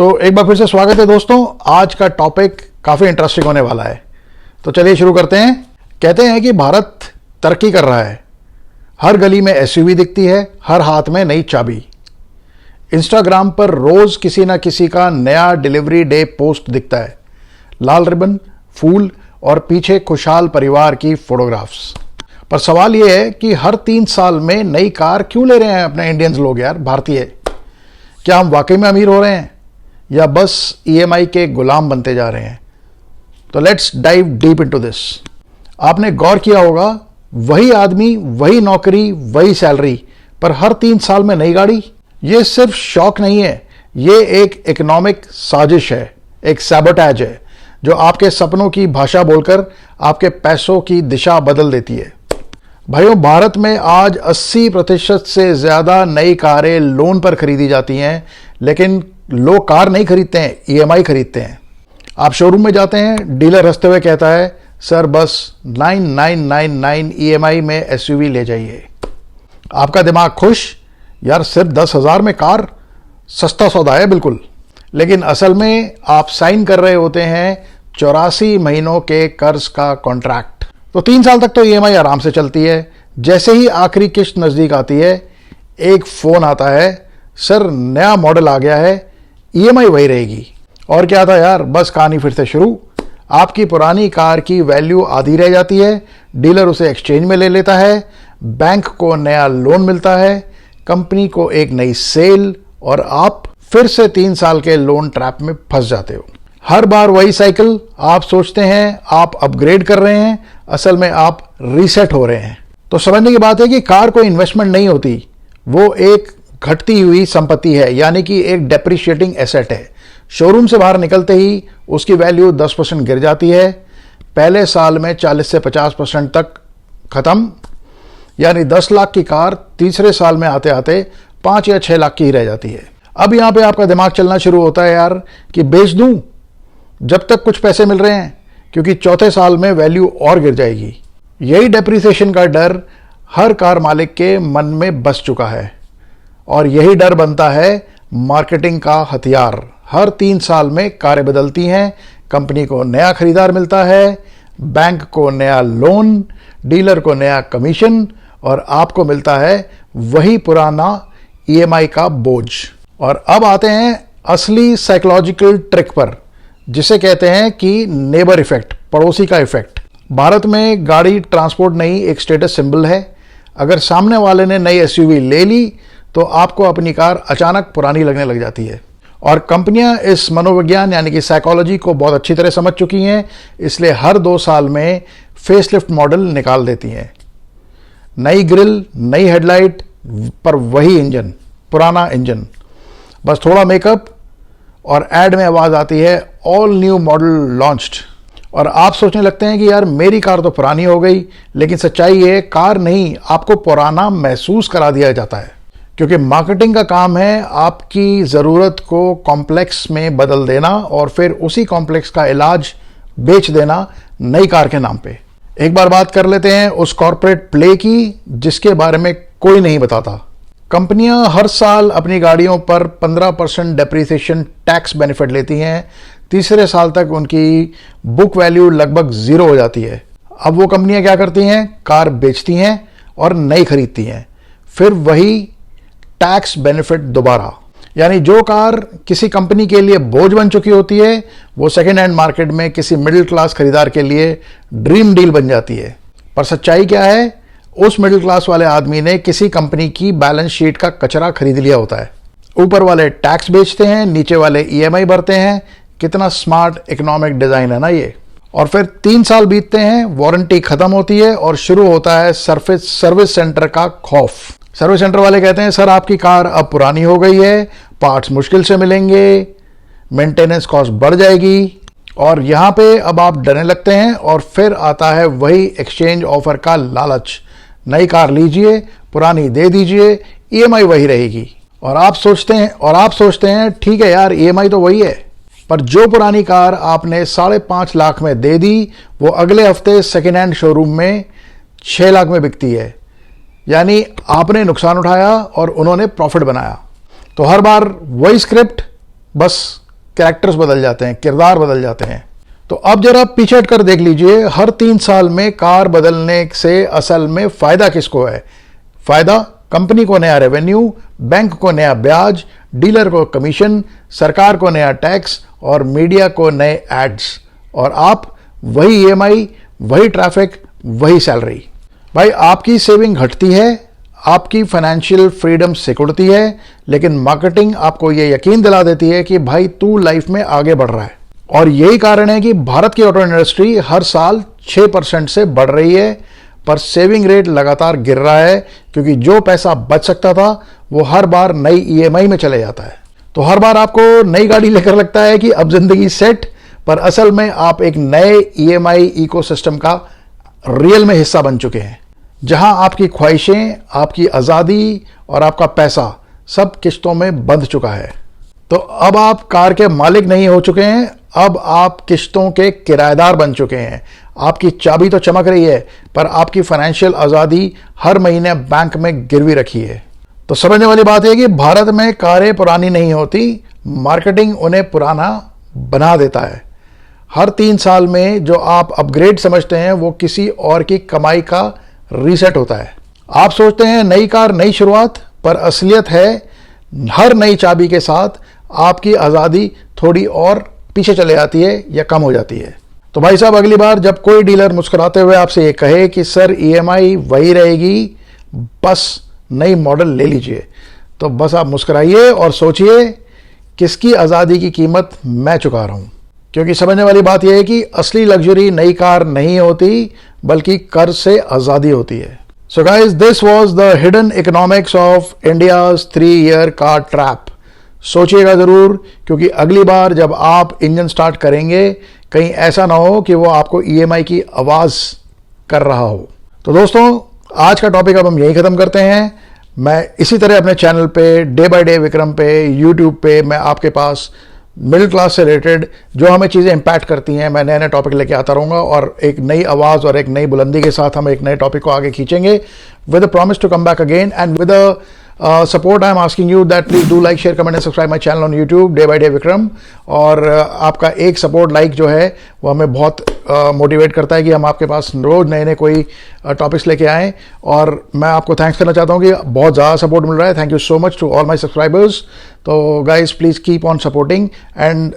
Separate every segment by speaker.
Speaker 1: तो एक बार फिर से स्वागत है दोस्तों। आज का टॉपिक काफ़ी इंटरेस्टिंग होने वाला है, तो चलिए शुरू करते हैं। कहते हैं कि भारत तरक्की कर रहा है, हर गली में एसयूवी दिखती है, हर हाथ में नई चाबी। इंस्टाग्राम पर रोज़ किसी ना किसी का नया डिलीवरी डे पोस्ट दिखता है, लाल रिबन, फूल और पीछे खुशहाल परिवार की फोटोग्राफ्स। पर सवाल यह है कि हर 3 साल में नई कार क्यों ले रहे हैं अपने इंडियंस लोग यार, भारतीय। क्या हम वाकई में अमीर हो रहे हैं या बस ईएमआई के गुलाम बनते जा रहे हैं? तो let's dive deep into this. आपने गौर किया होगा, वही आदमी, वही नौकरी, वही सैलरी, पर हर 3 साल में नई गाड़ी। ये सिर्फ शौक नहीं है, ये एक इकोनॉमिक साजिश है, एक सैबोटैज है जो आपके सपनों की भाषा बोलकर आपके पैसों की दिशा बदल देती है। भाइयों, भारत में आज 80% से ज़्यादा नई कारें लोन पर खरीदी जाती हैं, लेकिन लोग कार नहीं खरीदते हैं, ईएमआई खरीदते हैं। आप शोरूम में जाते हैं, डीलर हंसते हुए कहता है, सर बस 9999 ईएमआई में एसयूवी ले जाइए। आपका दिमाग खुश, यार सिर्फ 10,000 में कार, सस्ता सौदा है बिल्कुल। लेकिन असल में आप साइन कर रहे होते हैं 84 महीनों के कर्ज का कॉन्ट्रैक्ट। तो 3 साल तक तो ईएमआई आराम से चलती है। जैसे ही आखिरी किश्त नज़दीक आती है, एक फ़ोन आता है, सर नया मॉडल आ गया है, ईएमआई वही रहेगी। और क्या था यार, बस कहानी फिर से शुरू। आपकी पुरानी कार की वैल्यू आधी रह जाती है, डीलर उसे एक्सचेंज में ले लेता है, बैंक को नया लोन मिलता है, कंपनी को एक नई सेल, और आप फिर से 3 साल के लोन ट्रैप में फंस जाते हो। हर बार वही साइकिल। आप सोचते हैं आप अपग्रेड कर रहे हैं, असल में आप रीसेट हो रहे हैं। तो समझने की बात है कि कार कोई इन्वेस्टमेंट नहीं होती, वो एक घटती हुई संपत्ति है, यानी कि एक डेप्रिशिएटिंग एसेट है। शोरूम से बाहर निकलते ही उसकी वैल्यू 10% गिर जाती है, पहले साल में 40 से 50% तक खत्म, यानी 10 लाख की कार तीसरे साल में आते आते 5 या 6 लाख की ही रह जाती है। अब यहाँ पे आपका दिमाग चलना शुरू होता है यार कि बेच दूं जब तक कुछ पैसे मिल रहे हैं, क्योंकि चौथे साल में वैल्यू और गिर जाएगी। यही डेप्रिसिएशन का डर हर कार मालिक के मन में बस चुका है, और यही डर बनता है मार्केटिंग का हथियार। हर 3 साल में कारें बदलती हैं, कंपनी को नया खरीदार मिलता है, बैंक को नया लोन, डीलर को नया कमीशन, और आपको मिलता है वही पुराना ईएमआई का बोझ। और अब आते हैं असली साइकोलॉजिकल ट्रिक पर, जिसे कहते हैं कि नेबर इफेक्ट, पड़ोसी का इफेक्ट। भारत में गाड़ी ट्रांसपोर्ट नहीं, एक स्टेटस सिंबल है। अगर सामने वाले ने नई एसयूवी ले ली तो आपको अपनी कार अचानक पुरानी लगने लग जाती है। और कंपनियां इस मनोविज्ञान यानी कि साइकोलॉजी को बहुत अच्छी तरह समझ चुकी हैं, इसलिए हर 2 साल में फेसलिफ्ट मॉडल निकाल देती हैं। नई ग्रिल, नई हेडलाइट, पर वही इंजन, पुराना इंजन, बस थोड़ा मेकअप, और एड में आवाज़ आती है, ऑल न्यू मॉडल लॉन्च्ड। और आप सोचने लगते हैं कि यार मेरी कार तो पुरानी हो गई, लेकिन सच्चाई है कार नहीं, आपको पुराना महसूस करा दिया जाता है। क्योंकि मार्केटिंग का काम है आपकी ज़रूरत को कॉम्प्लेक्स में बदल देना और फिर उसी कॉम्प्लेक्स का इलाज बेच देना नई कार के नाम पे। एक बार बात कर लेते हैं उस कॉर्पोरेट प्ले की जिसके बारे में कोई नहीं बताता। कंपनियां हर साल अपनी गाड़ियों पर 15% डेप्रिसिएशन टैक्स बेनिफिट लेती हैं। तीसरे साल तक उनकी बुक वैल्यू लगभग 0 हो जाती है। अब वो कंपनियां क्या करती हैं, कार बेचती हैं और नई खरीदती हैं, फिर वही टैक्स बेनिफिट दोबारा। यानी जो कार किसी कंपनी के लिए बोझ बन चुकी होती है, वो सेकेंड हैंड मार्केट में किसी मिडिल क्लास खरीदार के लिए ड्रीम डील बन जाती है। पर सच्चाई क्या है, उस मिडिल क्लास वाले आदमी ने किसी कंपनी की बैलेंस शीट का कचरा खरीद लिया होता है। ऊपर वाले टैक्स बेचते हैं, नीचे वाले ईएमआई भरते हैं। कितना स्मार्ट इकोनॉमिक डिजाइन है ना ये। और फिर 3 साल बीतते हैं, वारंटी खत्म होती है और शुरू होता है सर्विस सेंटर का खौफ। सर्विस सेंटर वाले कहते हैं, सर आपकी कार अब पुरानी हो गई है, पार्ट्स मुश्किल से मिलेंगे, मेंटेनेंस कॉस्ट बढ़ जाएगी। और यहाँ पे अब आप डरने लगते हैं, और फिर आता है वही एक्सचेंज ऑफर का लालच। नई कार लीजिए, पुरानी दे दीजिए, ईएमआई वही रहेगी। और आप सोचते हैं ठीक है यार, ईएमआई तो वही है। पर जो पुरानी कार आपने 5.5 लाख में दे दी, वो अगले हफ्ते सेकेंड हैंड शोरूम में 6 लाख में बिकती है। यानी आपने नुकसान उठाया और उन्होंने प्रॉफिट बनाया। तो हर बार वही स्क्रिप्ट, बस कैरेक्टर्स बदल जाते हैं, किरदार बदल जाते हैं। तो अब जरा पीछे हटकर देख लीजिए, हर 3 साल में कार बदलने से असल में फायदा किसको है? फायदा कंपनी को नया रेवेन्यू, बैंक को नया ब्याज, डीलर को कमीशन, सरकार को नया टैक्स और मीडिया को नए एड्स, और आप वही ईएमआई, वही ट्रैफिक, वही सैलरी। भाई आपकी सेविंग घटती है, आपकी फाइनेंशियल फ्रीडम सिकुड़ती है, लेकिन मार्केटिंग आपको यह यकीन दिला देती है कि भाई तू लाइफ में आगे बढ़ रहा है। और यही कारण है कि भारत की ऑटो इंडस्ट्री हर साल 6% से बढ़ रही है, पर सेविंग रेट लगातार गिर रहा है, क्योंकि जो पैसा बच सकता था वो हर बार नई ईएमआई में चले जाता है। तो हर बार आपको नई गाड़ी लेकर लगता है कि अब जिंदगी सेट, पर असल में आप एक नए ईएमआई इकोसिस्टम का रियल में हिस्सा बन चुके हैं, जहां आपकी ख्वाहिशें, आपकी आज़ादी और आपका पैसा सब किश्तों में बंध चुका है। तो अब आप कार के मालिक नहीं हो चुके हैं, अब आप किश्तों के किराएदार बन चुके हैं। आपकी चाबी तो चमक रही है, पर आपकी फाइनेंशियल आज़ादी हर महीने बैंक में गिरवी रखी है। तो समझने वाली बात है कि भारत में कारें पुरानी नहीं होती, मार्केटिंग उन्हें पुराना बना देता है। हर 3 साल में जो आप अपग्रेड समझते हैं वो किसी और की कमाई का रीसेट होता है। आप सोचते हैं नई कार नई शुरुआत, पर असलियत है हर नई चाबी के साथ आपकी आज़ादी थोड़ी और पीछे चले जाती है या कम हो जाती है। तो भाई साहब, अगली बार जब कोई डीलर मुस्कुराते हुए आपसे ये कहे कि सर ईएमआई वही रहेगी, बस नई मॉडल ले लीजिए, तो बस आप मुस्कुराइए और सोचिए किसकी आज़ादी की कीमत मैं चुका रहा हूं। क्योंकि समझने वाली बात यह है कि असली लग्जरी नई कार नहीं होती, बल्कि कर्ज से आज़ादी होती है। So guys, this was the hidden economics of India's 3-year car trap. सोचिएगा ज़रूर, क्योंकि अगली बार जब आप इंजन स्टार्ट करेंगे, कहीं ऐसा ना हो कि वो आपको ईएमआई की आवाज़ कर रहा हो। तो दोस्तों, आज का टॉपिक अब हम यही ख़त्म करते हैं। मैं इसी तरह अपने चैनल पे डे बाय डे विक्रम पे, यूट्यूब पे मैं आपके पास मिडिल क्लास से रिलेटेड जो हमें चीज़ें इम्पैक्ट करती हैं, मैं नए नए टॉपिक लेके आता रहूँगा, और एक नई आवाज़ और एक नई बुलंदी के साथ हम एक नए टॉपिक को आगे खींचेंगे, with a promise to come back again and with a support. I am asking you that please do like, share, comment and subscribe my channel on YouTube Day by Day Vikram। और आपका एक support like जो है वो हमें बहुत motivate करता है कि हम आपके पास रोज नए नए कोई टॉपिक्स लेके आएँ। और मैं आपको थैंक्स करना चाहता हूँ कि बहुत ज़्यादा सपोर्ट मिल रहा है। Thank you so much to all my subscribers. तो guys please keep on supporting and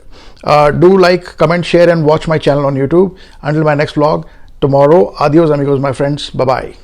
Speaker 1: do like, comment, share and watch my channel on YouTube। Until my next vlog tomorrow, adios amigos, my friends, bye bye।